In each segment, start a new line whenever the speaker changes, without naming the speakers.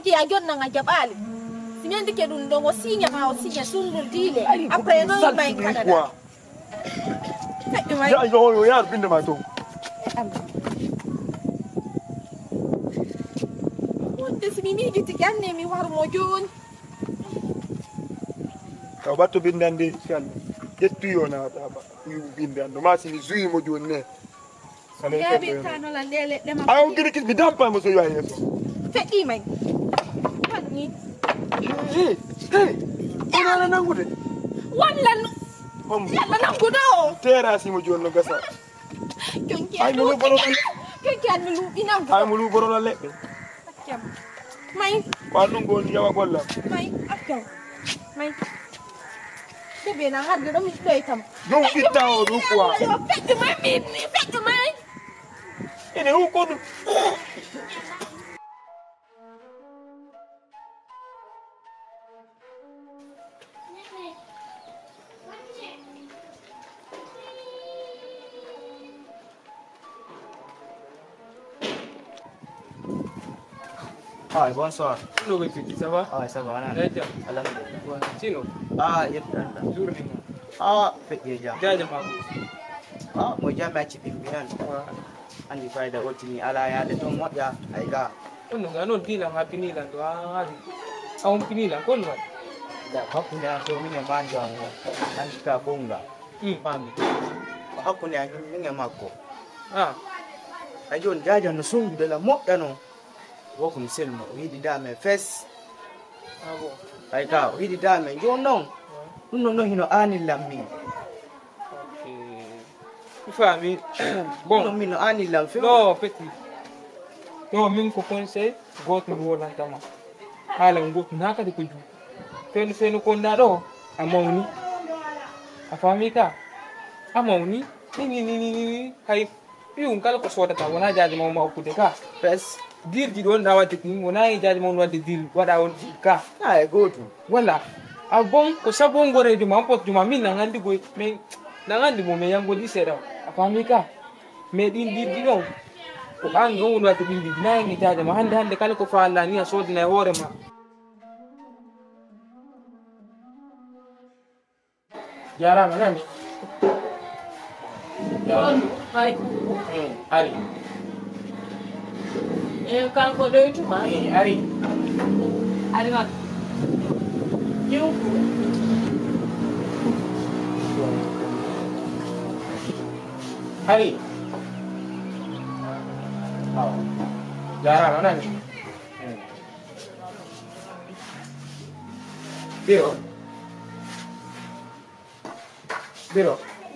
ki a jonna nga jabali simendi ke dun dongo sinya ma o sinya sundul dile après no may Canada
ya yo ya binde ma to
wonde simimi jiti ganne mi war mo jon
ka batto bindande fial jettu yo na baba yu bindande ma sini zuyi mo jon ne sale
ya be tano la lele dema
ayo gidi kis bi dampa mo so yo yeso
feki may ni
ona nangude
wallan yalla nangude o
terasi mo jon no gasa
jonki
ay mo boro
jonki an lu inangu
ay mo lu boro la lebbe
may
wanu ngol yawa golla
may akkaw may bebe na har do mi doy tam
no itta o du quoi
fekk may mi fekk may
ene hu ko du
Ah, bonsoir.
Nous répétons, ça va?
Ah, ça va.
Alhamdulillah. Sinon,
Ah, il y a
journée.
Ah, fait déjà.
Jaja ma.
Ah, moi j'ai match pimpinan. Andi faida otini ala ya de ton moja aiga.
Ono ngano dila ngapini la ndo ari. Au mpini la kono.
Da hakuna so mimi manja wangu. Andi ka bonga.
Pambi.
Hakuna mimi mako.
Ah,
Ajon jaja no sungu de la moja no. Woku mselmo hidi dame fes.
ah bon.
Aiga hidi dame yo no. No hino ani lammi.
Famille.
No
Bon.
mino ani lam fe.
Non, petit. Non, min ko conseil goto wala tama. Hala goto naka de ko ju. Fenu ko ndado amawni. A famille ka. Amawni. Ni hay piun kala ko soda ta wona jaaji mo ko de ka.
Fes.
Dir di don dawati ni wona jaaji mo wadde dil wada on ka.
Ai goto.
Wala. A bon ko sabon gore juma pot juma min na ngandi go me na ngandi mo me yango di sera. A famille ka. Me din di don. Ko an go wona to bindi na ngi jaaji ma hande kala ko fa Allah ni a sodi na hore ma. Jara ma nani.
Hai,
Ari.
kanko ɗo tuma
Ari.
ari wat yewku
Ari. Jara ma nani. Biro.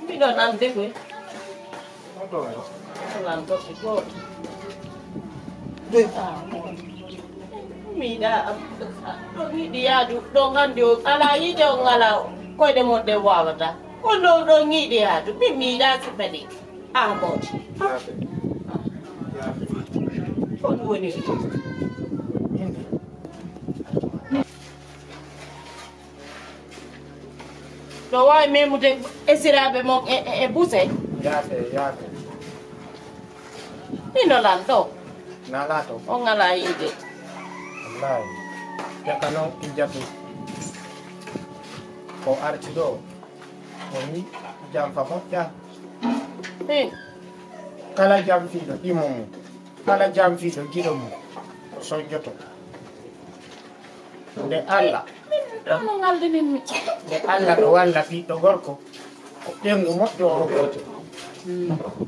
mbiɗo nande koy nan toki goto miɗa ɗo yiɗi yaadu ɗo gandi o ala yiide o ngala koyɗe mon ɗe wawata ko ɗo yiɗi yaadu min miɗa sipaɗi amoje on woni ɗo wawi memude esiraɓe mon e buse
Yaate.
ino lan ɗo
Nalato.
o ngala yiide
Wallahi. Yakano injatu. Ko arti do. Oni jam fa moja. Kala jam fido imomu. Kala jam fido gidomu. So joto. De Allah.
ɗon no ngaldinin mi
De Allah do walla fido gorko. Ko dengu moƴƴo o goto.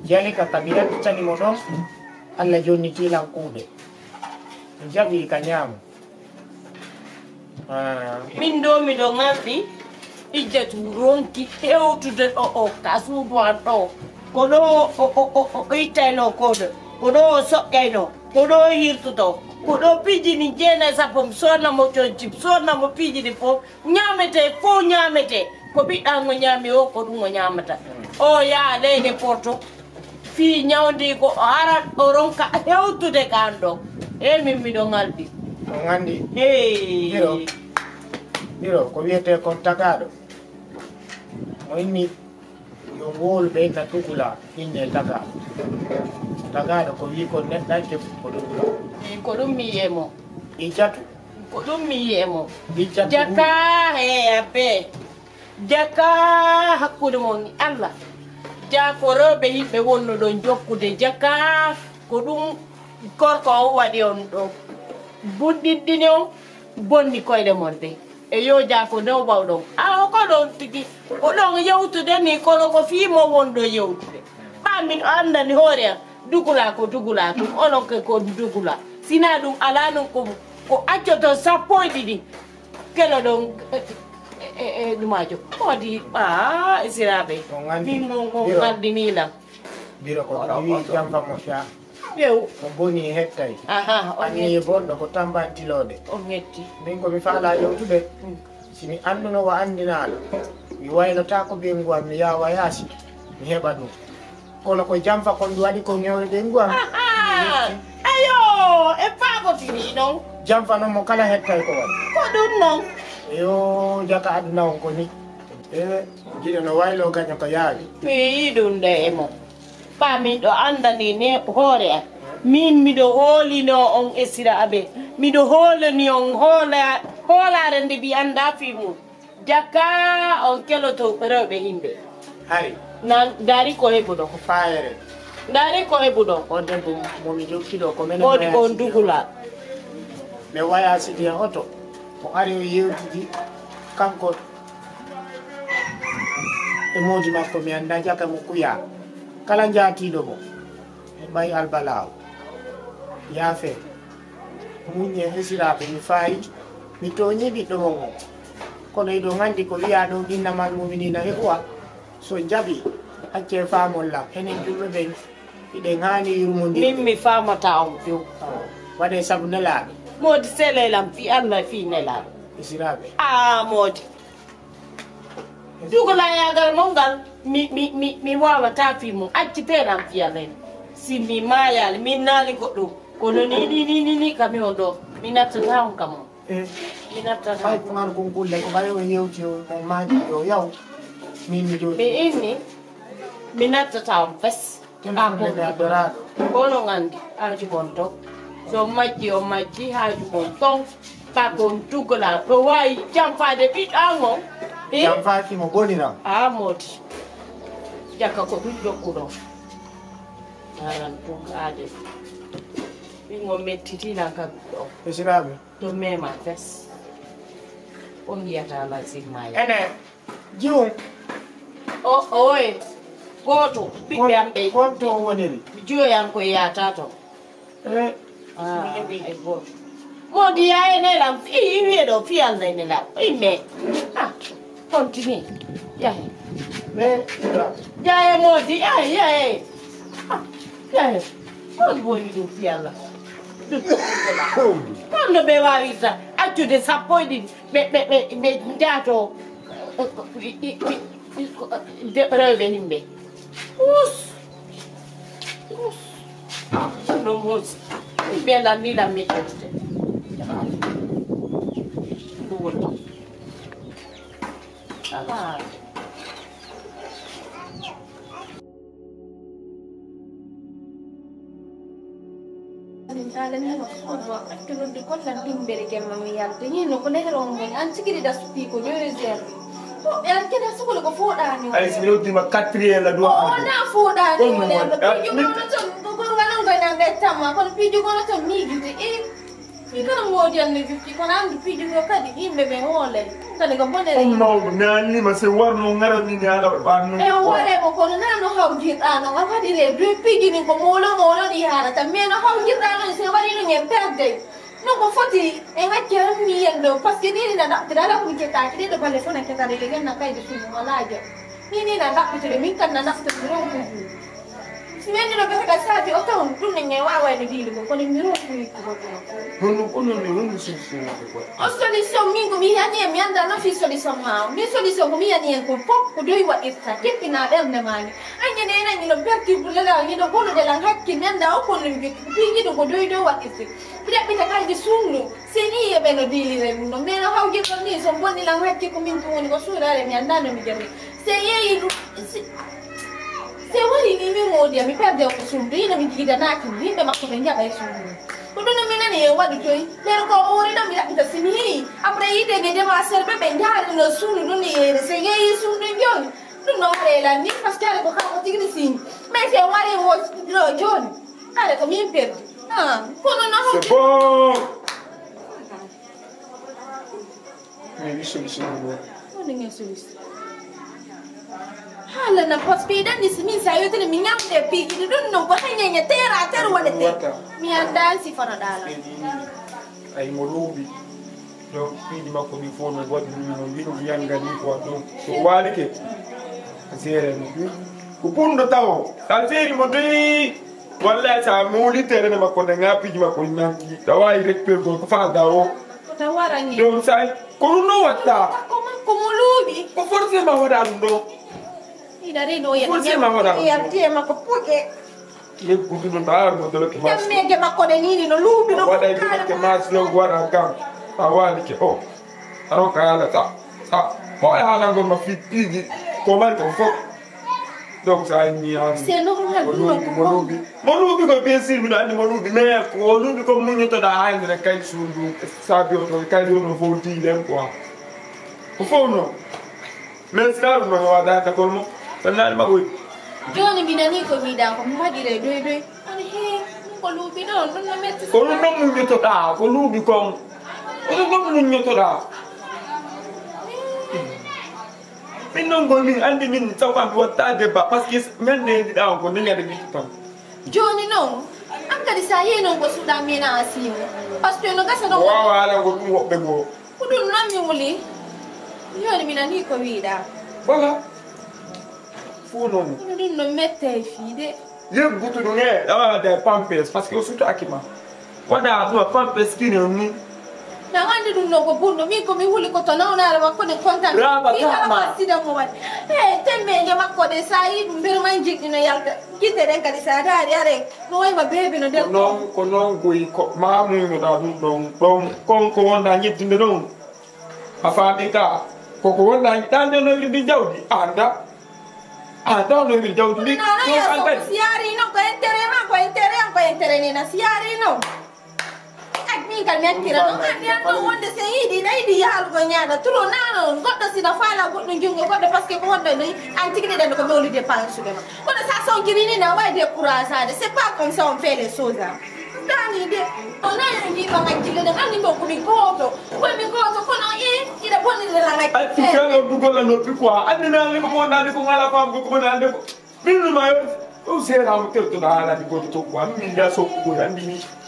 Jali ka kabila tani mo ɗon. Allah joni tilan kuuɗe. Jaɓi ka ñaama.
min ɗo miɗo ngarɗi ijjatu ronki hewtude ɗo o ka suudu an ɗo ko ɗo o ittayno koɗo ko ɗo o soƴƴayno ko ɗo o hirtuto ko ɗo piijini 9 mi sonnamo concim sonnamo piijini fof ñamete fof ñamete ko ɓiɗɗango ñaami o ko ɗum o ñamata o yaa leyde porto fii ñawdi ko o arat o ronka hewtude kan ɗo e min miɗo ngalɗi
On andi.
hey
Ɗiro ko wiyete kon tagaɗo. Mo inni yo woolu ɓeyta tugula inde tagaɗo ko wi ko neɗɗa tefu ko ɗum.
ko ɗum mi yiyemo
Ijatu.
Ko ɗum mi yiyemo
Ijatu.
jaka heya be jaka hakkude mon Allah ja ko rewɓe yimɓe wonno ɗon jokkude jaka ko ɗum gorko o waɗi on ɗo bunɗinɗini on bonni koyɗe mon ɗe e yo ja ko new ɓawɗon awo ko ɗon tigi ko ɗon yewtude ni kono ko fiimo wonɗo yewtude ɓamin o andani hoore am dugula ko dugula ɗum onon ke ko dugula sina ɗum ala ɗum ko accoto sappo e ɗiɗi kelo ɗon ɗumajo odi siraɓe min mo gandinilam
Biro ko wi jamfa mo sha.
ƴew
Ko boni hettay.
on
Ani bonɗo ko tambantilode.
on hetti
Min ko mi faala yewtude. Simi anduno wa andinaɗo. Mi waylota ko ɓe nguwan mi yawa yaasi. Mi heɓa ɗum. Kono ko jamfa kon ɗum waɗi ko ñewre ɓe nguwan.
ayo e paagotiri ɗon
Jamfa noon mo kala hettay ko waɗi.
ko ɗum noon
Yo jaka aduna on ko ni. Jiɗo no waylo gaño ko yaawi.
mi yi ɗum ɗe e mo ɓamin ɗo andani ne hoore am min miɗo hoolino on e siraɓe miɗo hoolani on hoolare nde mbi anda fi mum jakka on keloto rewɓe yimɓe
Hari
nan dari ko heɓuɗo
ko fayere.
dari ko heɓuɗo
O debbo momi jokkiɗo ko men
woodi kon dugula
ɓe waya sidi e oto o ari o yewtidi kanko e moodi makko mi anda jaka mo kuya kala jaatiɗo mo e ɓay albalaw yaafe muñe hesiraɓe mi fayi mi toñi ɓiɗɗo mon o kono eɗo gandi ko wiya ɗo innamal muminina heɓuwa so jaɓi hacce famollam enen julɓe ɓen iɗen hani yurmodiri
min mi famata on few
waɗe saabu nelaɓe
moodi selelam fi allah fi nelaɗo
hesiraɓe
moodi dugulayagal mon ngal mi wawata fi mum acciteɗam fiyalen si mi mayali min naali goɗɗum kono ni kami on ɗo mi nattata on kam on mi nattata
fay ko ngar konkulle ko ɓaye o yewti o maji o yaw min mi
mi
jooɗi
inni mi nattata on fes
temɗe adoraɗo
kono gandi haaju mon ton so majji o majji haaju mon ton ɓakon dugula ɗo wawi jamfade ɓiɗɗan on
jam faki mo boniram
moodi jakka ko ɗum jokkuɗo aran ɗum aade min o mettitinan kam ɗo
hesiraɓe
to mema fes on yiyata lasimaya
ene jiwum
oye goto ɓiɓɓe am ɓe
konto o woniri
joyan ko yata to
e
e goto modi yayenelam wiyeɗo fiyalnaynelam imme continue yahe
ɓe
yaye modi yahe on woni ɗum fiyallah honno ɓe wawita accude sappo e ɗiɗi ɓe jaato rewɓe yimɓe no muusi ɓe landilam mittete ɗum woni
Di kon lan dum bere gemma mi yalde ni no ko lehro mo an sigiri da supi ko do reserve to e an keda su ko foda ni
ay si ultima 4 la do
na foda ni mo le ko ko ngana ko na ngata ma ko piju ko to mi gite e fi kana mo di an ni fi ko na piju ko kadi imbe be hole tane ko bonere
on mawdo nani ma se warno ngara ni ala banno
e wore mo ko na no hawji ana wa fadi le do piju ni ko molo di hara ta me no hawji ana se wari no ngem perde no ko foti e ngacce mi yendo parce que ni na da ko ke ta ki do balle fona ke ta le na kai de suñu malaje ni na da ko te min kan na nafta ro ko si mendi no be ka saati o ton dum ne wa wa de dili ko ni mi ro ko ko
non ni si
o solution min ko mi yani mi anda no fi solution ma mi solution ko mi yani ko pop ko doy wa ista ke na del ne mani anya ne na ni no berti bulela ni do bolo de la hakki nenda o ko ni bi do ko doy do wa ista Tidak bisa kaji sungguh. Sini ya beno dili rem. No mena hau je kon ni so boni lang hakki ko min tuni ko sura re mi anda no mi jami. Se ye ilu se wali ni mi modi mi perde ko sumbi na mi gida na ki ni be makko be njaga sumbi. Kudu no mina ne wadu joy. Le ko ori na mira ta simi. Apre ide ge de ma serbe ben dal no sunu no ni se ge sunu joy. Du no re la ni parce que ko ka ko tigri sin. Mais c'est wari wo lo jon. Ale ko min perdu. Ah, kono na ho.
C'est bon. Mais ni solution.
Kono ni solution. Hala na hospital ni simi sa yote ni minyam de pi. Ni du no ko hanya tera wala te. Mi anda si fara dala.
Ay molubi. Donc pidi makko ni fo no wadi no wino yanga ni ko donc so wali ke zere ni ko pundo tawo ta zeri mo de walla sa muli tere ne makko de ngapi makko nangi tawai rek pe ko fa dawo
Ta warangi.
donc sai ko no watta
Ko molubi.
ko forse ma wada ndo
Idare no ya.
Forse ma wada
Ya tie mako puke.
ye gudu no dar mo dolo ke mas
Mege mako de nini no lubi no.
wada ke mas lo gwara kam awali ke oh aro kala sa mo ala ngo ma fitigi ko man ko fo donc ça ni an
C'est normal.
molubi ko bien sûr mi andi molubi mais ko lubi ko mu nyoto da ay ne kay sundu sa bi to kay do no fo ti lem quoi ko fo no mais ça no wada ta ko mo tan ma ko
Joni binani ko mida ko madire doy. Ani he ko lubi no metti.
ko no mu nyoto da ko lubi ko mu nyoto da min non go min andi min tawa wata de ba parce que men ne da ko ne ngade bi tam
Joni no. Anka di saye no ko suda mena asimu. Parce que no gasa no.
wa wala go dum wobbe go
Kudu nammi wuli. Joni binani ko vida.
voilà fo non
Kudu no mette fide.
ye butu do nge da de pampers parce que surtout akima wada do pampers ki ne ni
Na ngandi dum no ko bundo mi ko mi wuli ko to na ona ra ko ne kontan.
Raba
Ni kala
kama.
sida mo wat. Tembe nge makko de sayi dum bir man jigdi no yalta. Kite den kadi sa da are. No way ma bebe no del.
ko non go ko ma mu no da dum don ko wonda nyetti de don afa de ka ko wonda tan de no di jawdi anda no di jawdi ni
No, no,
ko
ya so
anda
siari no ko entere ni na siari no. Ak mi kal mi tira no andi ando wonde se yidi na yidi ya algo nyaada tulo nano goddo sina fala goddo jungo goddo parce que ko wonde no anti de ko mewli de pan su dema goddo sa son girini na way de courage ade c'est pas comme ça on fait les choses dani de on a ngi ba ngi de ngani mo ko mi goto ko no ida bonni de la ngai
ay fi kala du gola no pi quoi andi na li ko na di ko ngala fam ko na de ko bin ma yo o se na mo terto da ala di ko to ko mi ya so ko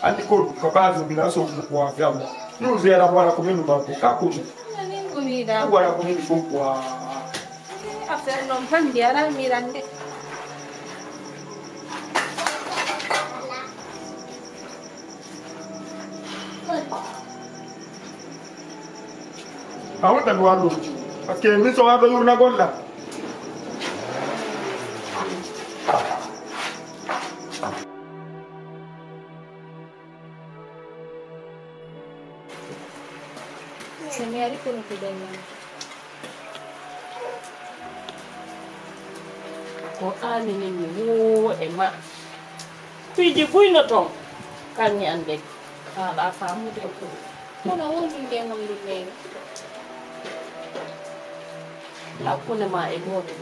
andi ko base bi na so ko wa fiam no se era wala ko min ba ko ka ko
nani ko mi da
wala ko min fo ko
affaire non familiare mirande
awata do ando parce que mi so ado na gonda
Seniari ko no kudanya
ko ani ni wo e ma piji kuino to kan ni ande ala famu de ko
kono woni nge ngam du ne
akune ma e modo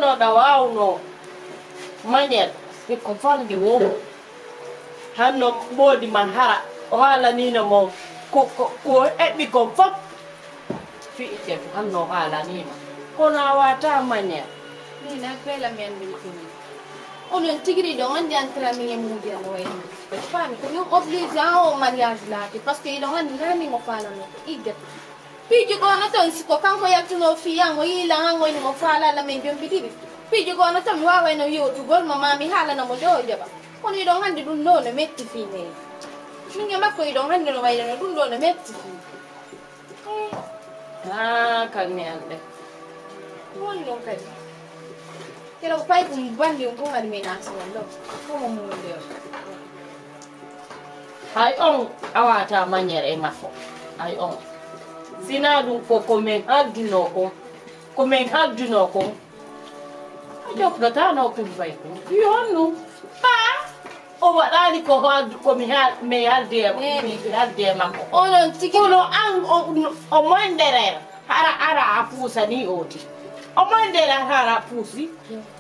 no da wow no manyet ke ko fon di wo hanno bodi manhara wala ni no mo ko e mi ko fop fi je hanno wala ni ma kona wata manyet
ni na pela men bi ko ono tigri do andi antra mi mu dia no en fami ko yo oblige ao mariage la parce que do andi nani mo fala no iget piji ko na to siko kanko ya tuno fi yango ila ngo ni mo fala la men jom bidi piji ko na to mi wawa no yo to gol mama mi hala na mo do jaba kono do andi dun no ne metti fi ne minge makko do andi no wayla no dun do ne metti fi
kan ni ande
woni non kadi kero pai ko bandi ko ngadi menaso lo ko mo de
hay on awata manyere mafo hay on sina dun ko komen adduno ko jok do ta no ko bay ko yonu pa o waɗani ko mi halde makko
onon tigi
kono an o moynderer ara a puusani oti o moynderer hara a puusi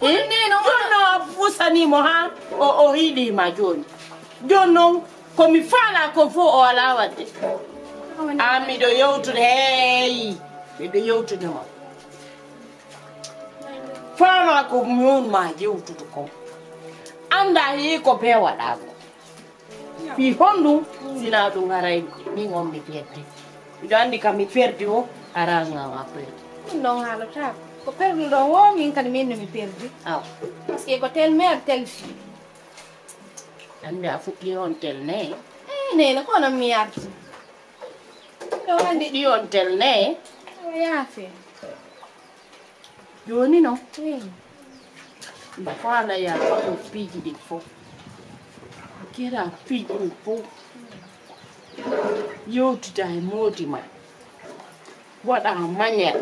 jonno a puusanimo ha o hiiɗima joni joni noon komi faala ko fof o ala wadde an miɗo yewtude heeyi miɗo yewtudema faama ko yonma yewtude ko anda heeyi ko be waɗako fi honɗum sina ɗum haray min on mi perdi miɗo andi kam mi perdi o arangama perdi
ɗum ɗon haalata ko perduɗon wo min kadi min no mi perdi
aw
par ce que ko tel mère tel fille
andi a fuɗɗi on tel ne
nene kono mi yarti ɗo andi
ɗi on tel ne
o yaafe
joni no mi faala ya ɗo piiji ɗin fof kera piiji ɗin fof yewtuda e moodi ma waɗa maniére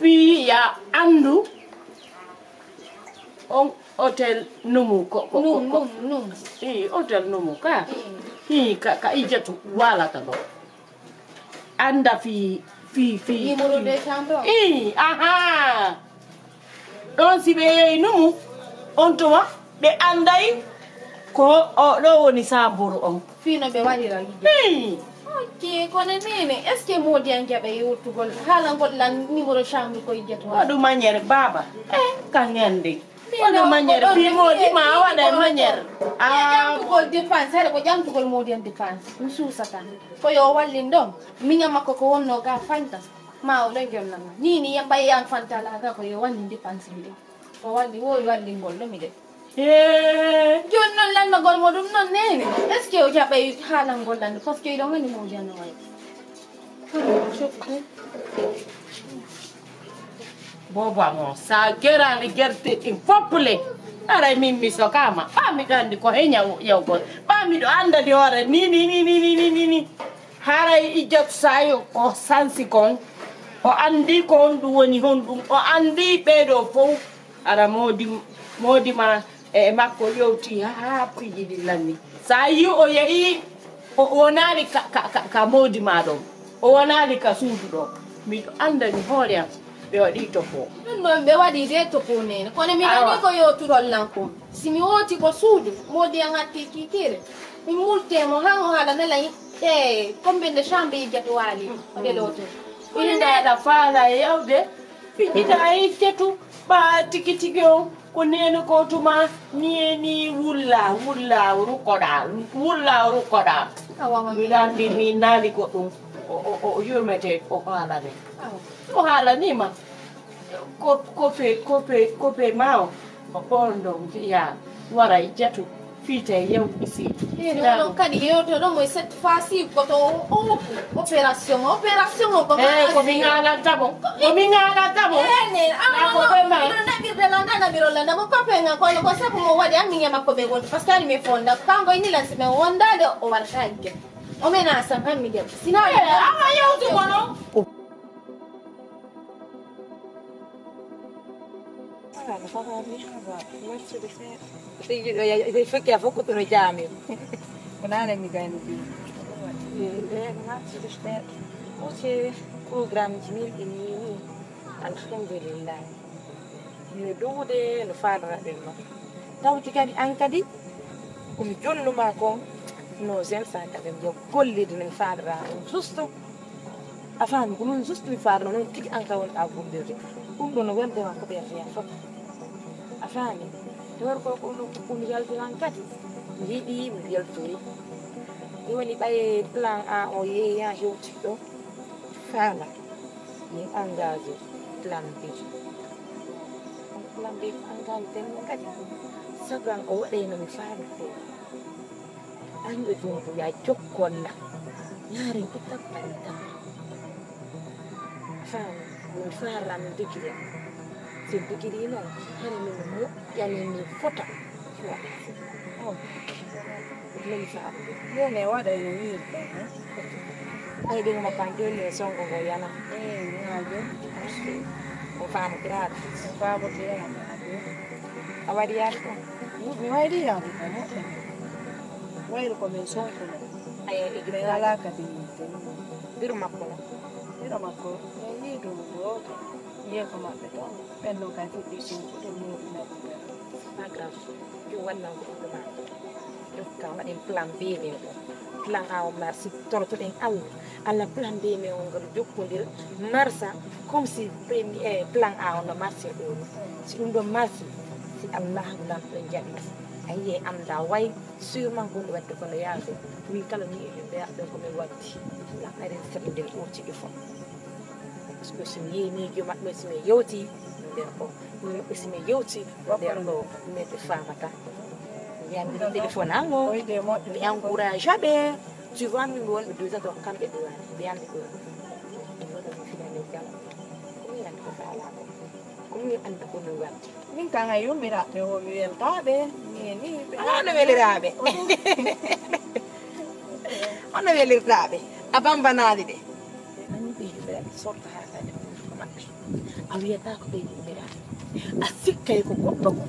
fii ya andu on hôtel numu
num
hôtel numu ka ka ijatu walata ɗo anda fi
numéro de chambre
aha ɗon si ɓe yehi numu on tuma ɓe anday ko ɗo woni saburu on
fino ɓe waɗira ok kono nene est ce que moodi an jaɓe yewtugol haalangol lan numéro chambre ko yijjata
waɗu maniére baba kan ende waɗu maniére fi moodi ma waɗa maniére
ƴamtugol dépense haɗa ko ƴamtugol moodi an dépense mi suusata ko yo wallin ɗon miñam makko ko wonno ga fanta ma o ɗon jonnama nini ɓay an fantalaga ko yo wallin dépense mi ɗe o walli wowi wallingol ɗo mi ɗe joni noon landagol mo ɗum noon nene est ce que o jaɓay haalangol lande par ce que ɗon hani moodi an o wayi
bobamo sa gerani gerte ɗin foppule aray min mi sokama ɓamiɗo andi ko he yawgol ɓamiɗo andani hoore ni haray ijjatu sayo o sansi kon o andi ko honɗum woni honɗum o andi ɓeeɗo fof ara moodi ma e makko yewti ha piiji ɗi lanni sa yi o yeehi o wonani ka moodi ma ɗon o wonani ka suudu ɗo miɗo andani hoore am ɓe waɗi topo
ɗum ɗon ɓe waɗi de topo nene kono mi andi ko yewturol lankum simi wooti ko suudu moodi an hatti kiitire mi multemo han o haala nelayi e combien de chambre yijjatu waali ndeloto
ɓindaɗa faala yewde fiɗɗita yiccetu ɓa tigi o ko nene ko tuma ni wulla rukkoɗa miɗo andi mi naali goɗɗum o yurmete o haalane o haalanima ko fe ma o on ɗon fiya wara jatu fiite yewɗi si
ɗon kadi yewtoɗo mo cette fois ci koto o opération o ko
komin haalantamo
naɓirɗela nanaɓirolla mo copain an kono ko sabu mo waɗi an min e makko ɓe wonde par ce que ani mi fonda kanko e nilan simen wondade o warata yigge o mena sam han mi jaɓi sina
ama yewtugo no
Perché a poco te lo chiami? Non è mi gani di. Oce program jimil ini alhamdulillah. Ni dode no fara dello. Taw ti kadi an kadi um jonnu ma ko no zen sa kadi yo gollide no fara justo afan ko non justo mi fara non tigi an kawon abundirde. Ɗum no welde ma ko be fiya fop afani dor ko ko yaldiran kadi mi yiɗi mi yaltori ɗi woni ɓaye plan A o yeehi ha hewti ɗo faala min engagé plan B plan B engagé ten kadi sagan o waɗayno mi faala fe anɓe junto ya jokkolla yaaren ittap ɓaɗitam afani min faala mi digiri si digiri noon hani min moƴƴani min fota min faala yene waɗa no wiirde ay ɗum mo kan joni e sonko ngo yana o faamotiraɗo a waɗi yaade ɗum Mi vai di ya. Wai ko men so ko.
Ay
Me ala ka di.
bir makko.
Ero ma ko. Ni do do. Ye ko ma pe to. Penno ka fu di sin ko mo na.
Magram. Ju wannan ko ma. Ju ka ma en plan B mi ko. Plan A o merci torto en alla plan B mi on gar jokkondir marsa comme si premier plan A on marché do. Si ɗum ɗo marché si Allah lam ɗo jaɓi ayi anda way sûrement gonɗo wadde kono yaade min kala ni e ɓe ɗo komin waddi la aɗen saɗi nden ɓurtiɗi fof par ce que somi yeeyi miijo maɓɓe somi yewti nder ɗo min maɓɓe somi yewti nder ɗo min ɓe famata yandiri téléphone ango mi encourage aɓe tu vois min mi wonɓe 2 ans donc kamɓe ɗo wani ɓe yande ɗo ɗoɗo finani jam komin andi ko faalaɓe komin andi kono wadde
Min kan ayo mira te o mi weltaɓe ni
ono weliraɓe ono welirtaɓe a bambanali ɗe nani ɓeydi ɓeraɓe sorta ha kadi ko maɓɓe a wiyata ko ɓeydi ɓeraɓe a sikkay ko goɗɗo ko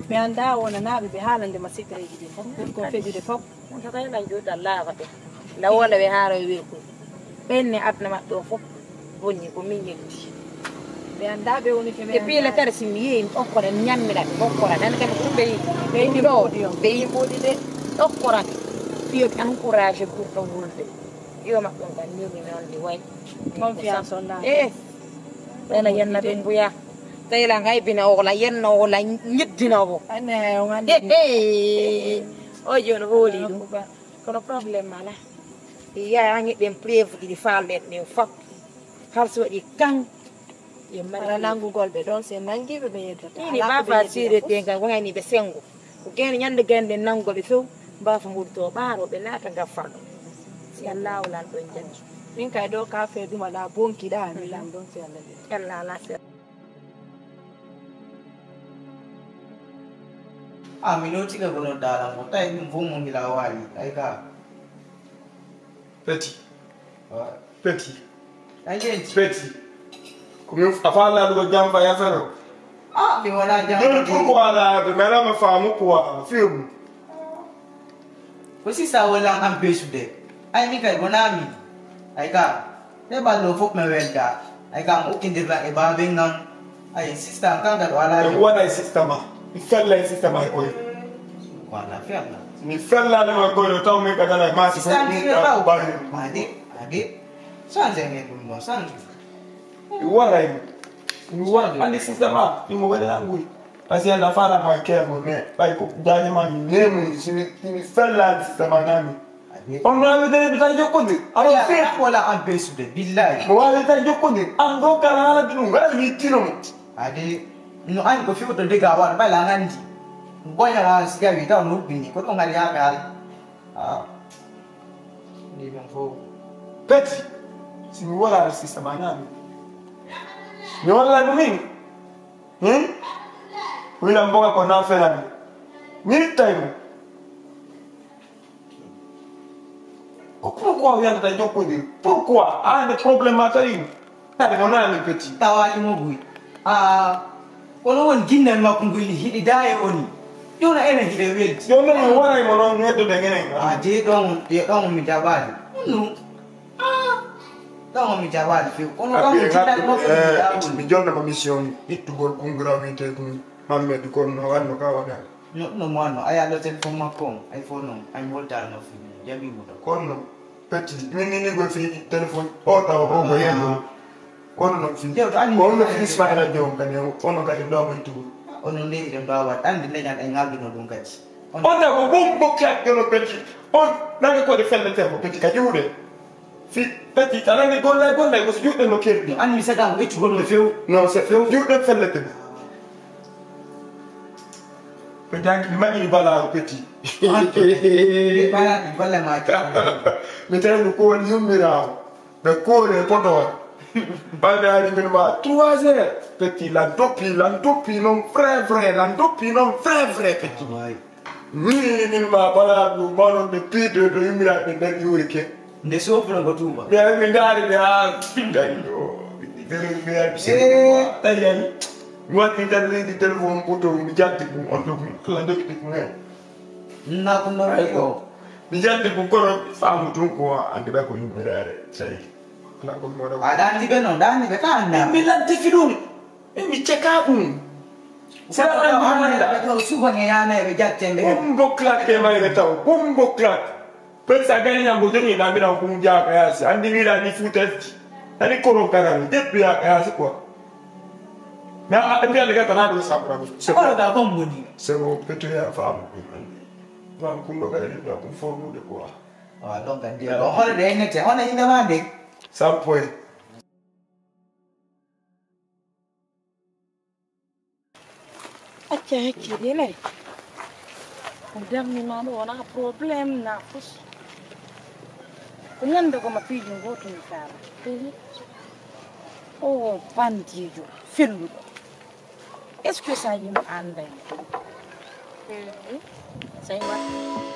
mi anda wonanaɓe ɓe haalande ma sikreji ɗi fof ko feƴude fof
tataɗan joɗa laawa ɓe lawola ɓe haara wirku ɓenne adna maɓɓe o fof bonni ko min yetti
ɓe anda ɓe woni
e piila tara simi yeeyi ɗokkora ñammiɗaɓe ɗokkora nani kadi ɗum ɓeyi ɗo ɓe yimɓuɗi de ɗokkorata fiyoɓe encouragé pour ɗo wulde yo maɓɓe on kan nirmimi on ndi way
confiance on na
ɓena yenna ɓe mbuya tawila haybina ola yenna ola ñeddina o
ane o andi
o joni hooli ɗum kono probléme ala yaya ñeɗɗen préve ɗiɗi falɗen ɗen fop har so waɗi kan
ala nangugol ɓe ɗon se nangiɓe ɓe yeddata
ini mbafa sirete gan ko hayni ɓe sengo ko gene ñande gande nangoɓe few mbafa gurto ɓaaro ɓe naata gaffaɗo si allah wolan ɗon jangi
min kay ɗo ka feedum ala bonkiɗa mi lam ɗon se allah
allah ala se
mi notiga gono dala mo tay ɗum fof mo gila waali ay ka
Petit. Petit.
ay jenti
Petit. Comme afala do jamba ya fero.
mi wona
Donc pourquoi là, mais là ma femme quoi, film.
ko sisa wala am pesude ay mi kay bonami ay ka te ballo fof me welda ay ka mo kindirra e babe ngam ay sista kanga do ala
Et what I system. Il fait le système à quoi.
wala fiala
Ni fait là le quoi le temps mais quand la masse
sista mi ra ba ade sanze ngi dum no sanze
What and the system up, you move angry. I say la fara ma care mo me. Bai ko dani ma ni name ni fait là système nami. On va vedere ta jokondi.
ay fe wala am pesude billahi
Mo wa ta jokondi. Ando kala ala dum ngal ni tino.
ade no an ko fi ko de ga wa ba la ngandi boya la siga wi ta no bini ko ngali ya gal ni ben fo
Petit. Si mi wala système nami. Mi wala mimi. Wila mboga kwa na fela. Ni time. Pourquoi vient ta jokondi? Pourquoi? Ah, des problèmes matériels. Ça on a le petit.
tawali mo bui kono won ginnal makko ngol hidi daye oni yona ene hide welti
Yo no mo wala mo non ngedo de ngene.
de don mi jabali no don mi jabali fi kono don mi jabali mo
Mi jonna ma mission ittugol gravité kun mamme di kon no wanno ka wada.
no mo aya lo telephone makko ay phone no ay volta no fi jabi mo
Kon no petit ni go fi téléphone o ta o go yendo. Kon no fi.
Yo, ani-
Kon no fi smara jom kan yo kon no ka do mo itu.
ono ndeni dem dawa andi leñan ay ngalduno dum kadi
On ta go bum bokkat yo petit. On na ko de felle tempo petit ka juude. Fi petit ana ni golla go so juude no kerdi.
an mi sada weccu gol no few
Non, c'est juude felle tempo. Peut-être que mani bala petit.
bala ma
Mi tenu ko woni yummirawo ɓe koore potowa bandaaji min ma 3 heures petit la doppi noon vrai la doppi noon vrai petit min ma bala ɗum mawnon ɓe piido ɗo yummiraɓe nder yuuri ke
nde sofra go tuba
mi daari mi ha daño tawi Moi, qui t'ai dit téléphone pour te dire que on te
Na kuno iko.
Bijante kukoro famu tunko angeba ko nyumere sai. Kla ko mo da.
Adani beno dani be kana.
Milante fidum. Mi check up. Sera
Anda ko suba ngeyana be jatte be.
Bombo clap ke mai betaw. Bombo clap. Pensa gani nyambo jeni na mina kunja kayasi. Andi mira ni futesti. Ani koro karani. Depuis ya kayasi quoi. Mais après les gars t'as ça pour nous.
C'est quoi da bomboni?
C'est bon peut-être ya femme. Va kundo kale ni ko formu de quoi.
Ah donc dia. Hole de ne te hole ina mande.
Ça point.
Acca hakkille nari ko darnima ɗo wona probléme na fus ko ñande koma piijo goto mi faama o bandijo felluɗo est ce que ça yimo anday say wat